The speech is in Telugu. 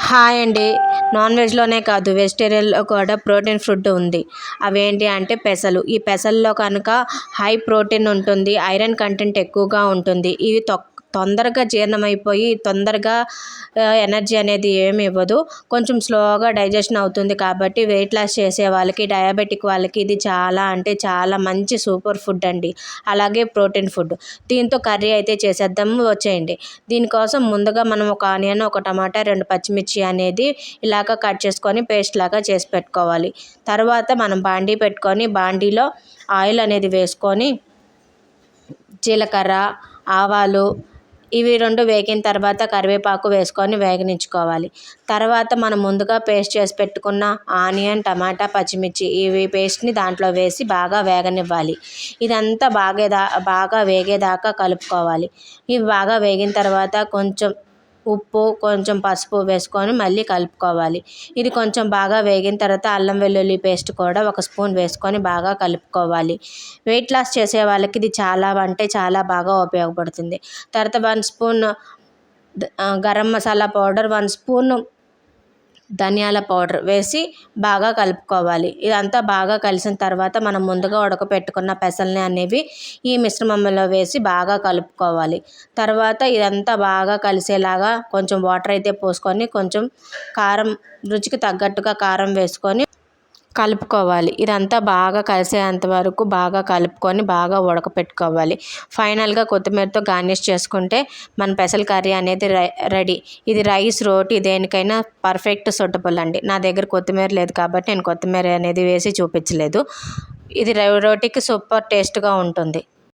హాయ్ అండి. నాన్ వెజ్‌లోనే కాదు వెజిటేరియన్‌లో కూడా ప్రోటీన్ ఫుడ్ ఉంది. అవేంటి అంటే పెసలు. ఈ పెసల్లో కనుక హై ప్రోటీన్ ఉంటుంది. ఐరన్ కంటెంట్ ఎక్కువగా ఉంటుంది. ఇవి తొందరగా జీర్ణమైపోయి తొందరగా ఎనర్జీ అనేది ఏమి ఇవ్వదు. కొంచెం స్లోగా డైజెషన్ అవుతుంది కాబట్టి వెయిట్ లాస్ చేసే వాళ్ళకి, డయాబెటిక్ వాళ్ళకి ఇది చాలా అంటే చాలా మంచి సూపర్ ఫుడ్ అండి. అలాగే ప్రోటీన్ ఫుడ్. దీంతో కర్రీ అయితే చేసేద్దాము, వచ్చేయండి. దీనికోసం ముందుగా మనం ఒక ఆనియన్, ఒక టమాటా, 2 పచ్చిమిర్చి అనేది ఇలాగ కట్ చేసుకొని పేస్ట్ లాగా చేసి పెట్టుకోవాలి. తర్వాత మనం బాండీ పెట్టుకొని బాండీలో ఆయిల్ అనేది వేసుకొని జీలకర్ర, ఆవాలు ఇవి 2 వేగిన తర్వాత కరివేపాకు వేసుకొని వేగనించుకోవాలి. తర్వాత మనం ముందుగా పేస్ట్ చేసి పెట్టుకున్న ఆనియన్, టమాటా, పచ్చిమిర్చి ఇవి పేస్ట్ని దాంట్లో వేసి బాగా వేగనివ్వాలి. ఇదంతా బాగా వేగేదాకా కలుపుకోవాలి. ఇవి బాగా వేగిన తర్వాత కొంచెం ఉప్పు, కొంచెం పసుపు వేసుకొని మళ్ళీ కలుపుకోవాలి. ఇది కొంచెం బాగా వేగిన తర్వాత అల్లం వెల్లుల్లి పేస్ట్ కూడా 1 స్పూన్ వేసుకొని బాగా కలుపుకోవాలి. వెయిట్ లాస్ చేసే వాళ్ళకి ఇది చాలా అంటే చాలా బాగా ఉపయోగపడుతుంది. తర్వాత 1 spoon garam masala powder, 1 spoon ధనియాల పౌడర్ వేసి బాగా కలుపుకోవాలి. ఇదంతా బాగా కలిసిన తర్వాత మనం ముందుగా ఉడకపెట్టుకున్న పెసల్ని అనేవి ఈ మిశ్రమంలో వేసి బాగా కలుపుకోవాలి. తర్వాత ఇదంతా బాగా కలిసేలాగా కొంచెం వాటర్ అయితే పోసుకొని కొంచెం కారం, రుచికి తగ్గట్టుగా కారం వేసుకొని కలుపుకోవాలి. ఇదంతా బాగా కలిసేంత వరకు బాగా కలుపుకొని బాగా ఉడకపెట్టుకోవాలి. ఫైనల్గా కొత్తిమీరతో గార్నిష్ చేసుకుంటే మన పెసల కర్రీ అనేది రెడీ. ఇది రైస్, రోటీ దేనికైనా పర్ఫెక్ట్ సూటబుల్ అండి. నా దగ్గర కొత్తిమీర లేదు కాబట్టి నేను కొత్తిమీర అనేది వేసి చూపించలేదు. ఇది రోటీకి సూపర్ టేస్ట్గా ఉంటుంది.